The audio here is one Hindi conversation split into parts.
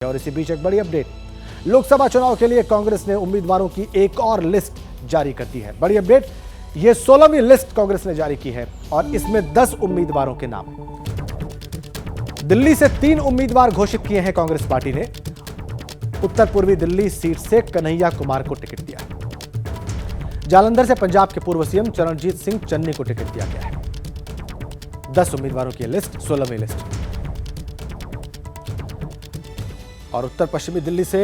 और इसी बीच एक बड़ी अपडेट। लोकसभा चुनाव के लिए कांग्रेस ने उम्मीदवारों की एक और लिस्ट जारी कर दी है। बड़ी अपडेट, ये 16वीं लिस्ट कांग्रेस ने जारी की है और इसमें 10 उम्मीदवारों के नाम। दिल्ली से 3 उम्मीदवार घोषित किए हैं कांग्रेस पार्टी ने। उत्तर पूर्वी दिल्ली सीट से कन्हैया कुमार को टिकट दिया है। जालंधर से पंजाब के पूर्व सीएम चरणजीत सिंह चन्नी को टिकट दिया गया है। 10 उम्मीदवारों की लिस्ट, 16वीं लिस्ट। और उत्तर पश्चिमी दिल्ली से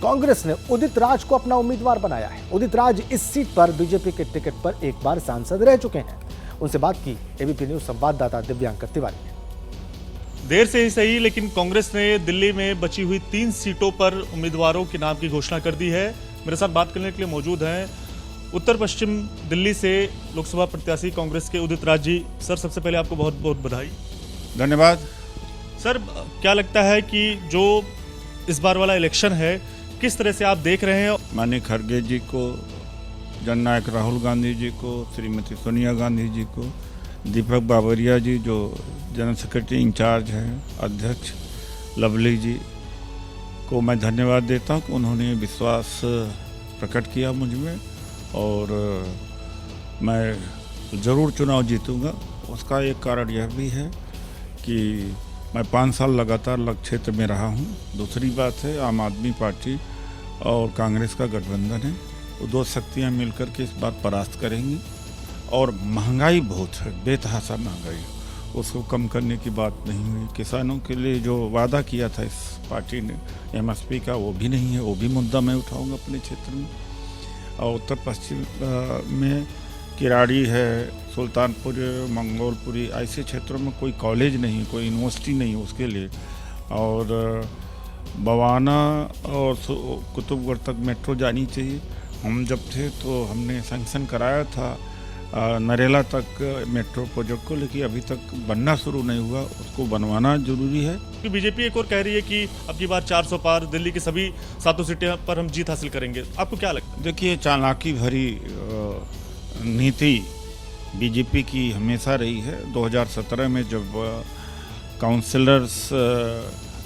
कांग्रेस ने उदित राज को अपना उम्मीदवार बनाया है। उदित राज इस सीट पर बीजेपी के टिकट पर एक बार सांसद रह चुके हैं। उनसे बात की एबीपी न्यूज संवाददाता दिव्यांकर तिवारी ने। देर से ही सही, लेकिन कांग्रेस ने दिल्ली में बची हुई 3 सीटों पर उम्मीदवारों के नाम की घोषणा कर दी है। मेरे साथ बात करने के लिए मौजूद हैं उत्तर पश्चिम दिल्ली से लोकसभा प्रत्याशी कांग्रेस के उदित राज जी। सर, सबसे पहले आपको बहुत बहुत बधाई। धन्यवाद। सर, क्या लगता है कि जो इस बार वाला इलेक्शन है, किस तरह से आप देख रहे हैं? माननीय खड़गे जी को, जननायक राहुल गांधी जी को, श्रीमती सोनिया गांधी जी को, दीपक बाबरिया जी जो जनरल सेक्रेटरी इंचार्ज हैं, अध्यक्ष लवली जी को मैं धन्यवाद देता हूँ कि उन्होंने विश्वास प्रकट किया मुझ में और मैं ज़रूर चुनाव जीतूँगा। उसका एक कारण यह भी है कि मैं 5 साल लगातार लक्ष्य क्षेत्र में रहा हूँ। दूसरी बात है, आम आदमी पार्टी और कांग्रेस का गठबंधन है, वो 2 शक्तियाँ मिलकर के इस बार परास्त करेंगी। और महंगाई बहुत है, बेतहाशा महंगाई, उसको कम करने की बात नहीं हुई। किसानों के लिए जो वादा किया था इस पार्टी ने एमएसपी का, वो भी नहीं है। वो भी मुद्दा मैं उठाऊँगा अपने क्षेत्र में। और उत्तर पश्चिम में किराड़ी है, सुल्तानपुर, मंगोलपुरी, ऐसे क्षेत्रों में कोई कॉलेज नहीं, कोई यूनिवर्सिटी नहीं उसके लिए। और बवाना और कुतुबगढ़ तक मेट्रो जानी चाहिए। हम जब थे तो हमने सैंक्शन कराया था नरेला तक मेट्रो प्रोजेक्ट को, लेकिन अभी तक बनना शुरू नहीं हुआ। उसको बनवाना जरूरी है। बीजेपी एक और कह रही है कि अब की बार 400 पार, दिल्ली की सभी 7 सीटें पर हम जीत हासिल करेंगे। आपको क्या लगता है? देखिए, चालाकी भरी नीति बीजेपी की हमेशा रही है। 2017 में जब काउंसिलर्स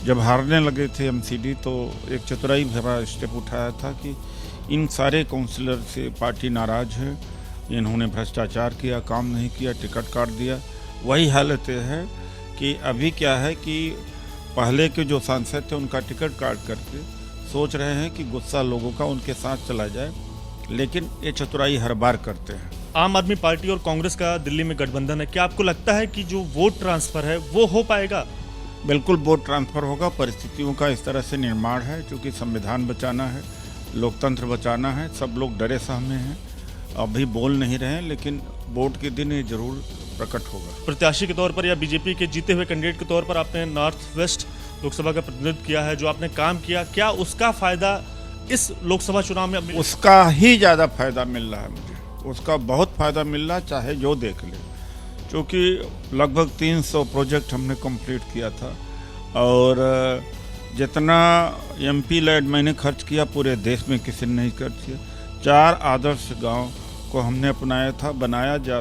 जब हारने लगे थे एमसीडी, तो एक चतुराई भरा स्टेप उठाया था कि इन सारे काउंसिलर से पार्टी नाराज है, इन्होंने भ्रष्टाचार किया, काम नहीं किया, टिकट काट दिया। वही हालत है कि अभी क्या है कि पहले के जो सांसद थे उनका टिकट काट करके सोच रहे हैं कि गुस्सा लोगों का उनके साथ चला जाए, लेकिन ये चतुराई हर बार करते हैं। आम आदमी पार्टी और कांग्रेस का दिल्ली में गठबंधन है, क्या आपको लगता है कि जो वोट ट्रांसफर है वो हो पाएगा? बिल्कुल वोट ट्रांसफर होगा। परिस्थितियों का इस तरह से निर्माण है, क्योंकि संविधान बचाना है, लोकतंत्र बचाना है। सब लोग डरे सहमे हैं, अभी बोल नहीं रहे हैं, लेकिन वोट के दिन ये जरूर प्रकट होगा। प्रत्याशी के तौर पर या बीजेपी के जीते हुए कैंडिडेट के तौर पर आपने नॉर्थ वेस्ट लोकसभा का प्रतिनिधित्व किया है, जो आपने काम किया, क्या उसका फायदा इस लोकसभा चुनाव में? उसका ही ज़्यादा फायदा मिल रहा है मुझे, उसका बहुत फायदा मिल रहा है, चाहे जो देख ले। क्योंकि लगभग 300 प्रोजेक्ट हमने कंप्लीट किया था और जितना एमपी लैड मैंने खर्च किया पूरे देश में किसी ने नहीं खर्च किया। 4 आदर्श गांव को हमने अपनाया था, बनाया जा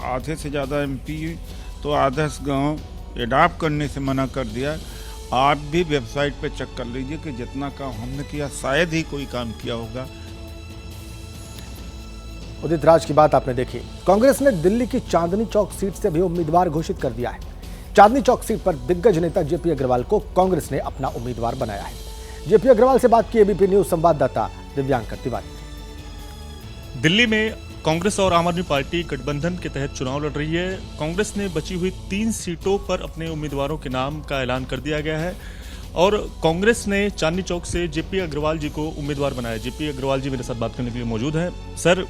आधे से ज़्यादा एमपी तो आदर्श गांव एडॉप्ट करने से मना कर दिया। आप भी वेबसाइट पे चेक कर लीजिए कि जितना काम हमने किया शायद ही कोई काम किया होगा। उदित राज की बात आपने देखी। कांग्रेस ने दिल्ली की चांदनी चौक सीट से भी उम्मीदवार घोषित कर दिया है। चांदनी चौक सीट पर दिग्गज नेता जेपी अग्रवाल को कांग्रेस ने अपना उम्मीदवार बनाया है। जेपी अग्रवाल से बात की एबीपी न्यूज संवाददाता दिव्यांकर तिवारी। दिल्ली में कांग्रेस और आम आदमी पार्टी गठबंधन के तहत चुनाव लड़ रही है। कांग्रेस ने बची हुई 3 सीटों पर अपने उम्मीदवारों के नाम का ऐलान कर दिया गया है और कांग्रेस ने चांदनी चौक से जेपी अग्रवाल जी को उम्मीदवार बनाया। जेपी अग्रवाल जी मेरे साथ बात करने के लिए मौजूद हैं। सर,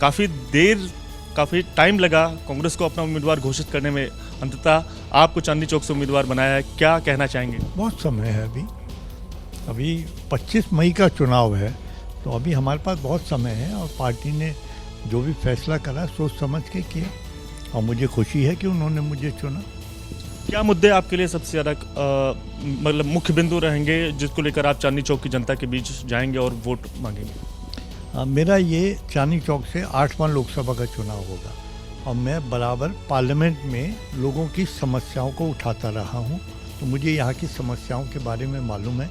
काफ़ी टाइम लगा कांग्रेस को अपना उम्मीदवार घोषित करने में, अंततः आपको चांदनी चौक से उम्मीदवार बनाया है, क्या कहना चाहेंगे? बहुत समय है, अभी 25 मई का चुनाव है, तो अभी हमारे पास बहुत समय है और पार्टी ने जो भी फैसला करा सोच समझ के किया और मुझे खुशी है कि उन्होंने मुझे चुना। क्या मुद्दे आपके लिए सबसे ज़्यादा मतलब मुख्य बिंदु रहेंगे जिसको लेकर आप चांदनी चौक की जनता के बीच जाएंगे और वोट मांगेंगे? मेरा ये चांदनी चौक से 8वां लोकसभा का चुनाव होगा और मैं बराबर पार्लियामेंट में लोगों की समस्याओं को उठाता रहा हूँ। तो मुझे यहाँ की समस्याओं के बारे में मालूम है।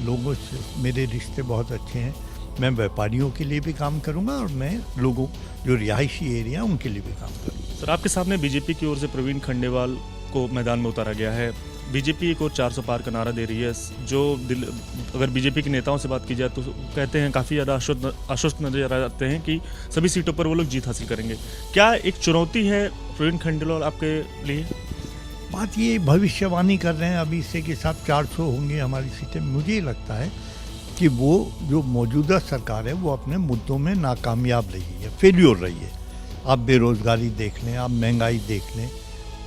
लोगों से मेरे रिश्ते बहुत अच्छे हैं। मैं व्यापारियों के लिए भी काम करूँगा और मैं लोगों जो रिहायशी एरिया उनके लिए भी काम करूँगा। सर, आपके सामने बीजेपी की ओर से प्रवीण खंडेवाल को मैदान में उतारा गया है। बीजेपी एक और 400 पार का नारा दे रही है। अगर बीजेपी के नेताओं से बात की जाए तो कहते हैं काफ़ी ज़्यादा आश्वस्त नजर आते हैं कि सभी सीटों पर वो लोग जीत हासिल करेंगे। क्या एक चुनौती है प्रवीण खंडेवाल आपके लिए? बात ये भविष्यवाणी कर रहे हैं अभी से कि साहब 400 होंगे हमारी सीटें। मुझे लगता है कि वो जो मौजूदा सरकार है वो अपने मुद्दों में नाकामयाब रही है, फेल्योर रही है। आप बेरोजगारी देख लें, आप महंगाई देख लें,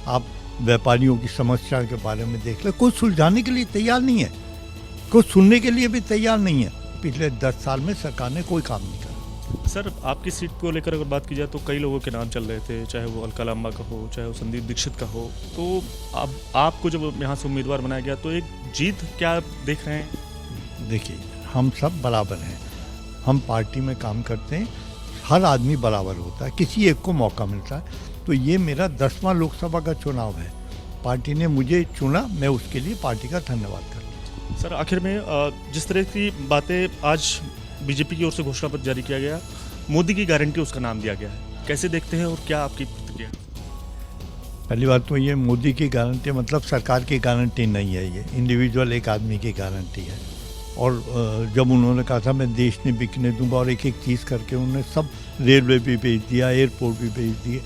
आप व्यापारियों की समस्या के बारे में देख लें, कोई सुलझाने के लिए तैयार नहीं है, कोई सुनने के लिए भी तैयार नहीं है। पिछले 10 साल में सरकार ने कोई काम नहीं करा। सर, आपकी सीट को लेकर अगर बात की जाए तो कई लोगों के नाम चल रहे थे, चाहे वो अलका लांबा का हो, चाहे वो संदीप दीक्षित का हो। तो अब आपको जब यहाँ से उम्मीदवार बनाया गया तो एक जीत क्या आप देख रहे हैं? देखिए, हम सब बराबर हैं, हम पार्टी में काम करते हैं, हर आदमी बराबर होता है, किसी एक को मौका मिलता है। तो ये मेरा 10वां लोकसभा का चुनाव है, पार्टी ने मुझे चुना, मैं उसके लिए पार्टी का धन्यवाद करता हूँ। सर, आखिर में जिस तरह की बातें आज बीजेपी की ओर से घोषणा पत्र जारी किया गया, मोदी की गारंटी उसका नाम दिया गया है, कैसे देखते हैं और क्या आपकी प्रतिक्रिया? पहली बात तो ये मोदी की गारंटी मतलब सरकार की गारंटी नहीं है, ये इंडिविजुअल एक आदमी की गारंटी है। और जब उन्होंने कहा था मैं देश नहीं बिकने दूंगा और एक एक चीज़ करके उन्होंने सब रेलवे भी भेज दिया, एयरपोर्ट भी भेज दिए।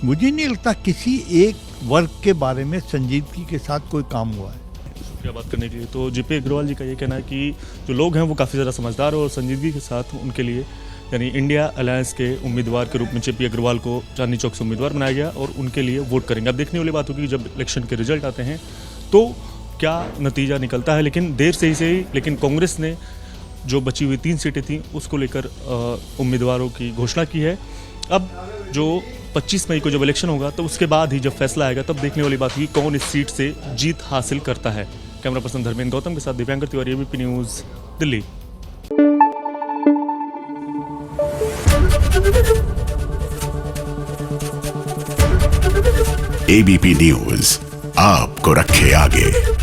मुझे नहीं लगता किसी एक वर्ग के बारे में संजीदगी के साथ कोई काम हुआ है। शुक्रिया बात करने के लिए। तो जेपी अग्रवाल जी का ये कहना है कि जो लोग हैं वो काफ़ी ज़्यादा समझदार और संजीदगी के साथ उनके लिए यानी इंडिया अलायंस के उम्मीदवार के रूप में जेपी अग्रवाल को चांदनी चौक से उम्मीदवार बनाया गया और उनके लिए वोट करेंगे। अब देखने वाली बात होगी जब इलेक्शन के रिजल्ट आते हैं तो क्या नतीजा निकलता है। लेकिन देर से ही लेकिन कांग्रेस ने जो बची हुई 3 सीटें थीं उसको लेकर उम्मीदवारों की घोषणा की है। अब जो 25 मई को जब इलेक्शन होगा तो उसके बाद ही जब फैसला आएगा तब देखने वाली बात होगी कौन इस सीट से जीत हासिल करता है। कैमरा पर्सन धर्मेंद्र गौतम के साथ Divyankar Tiwari, ABP news, Delhi. ABP news आपको रखे आगे।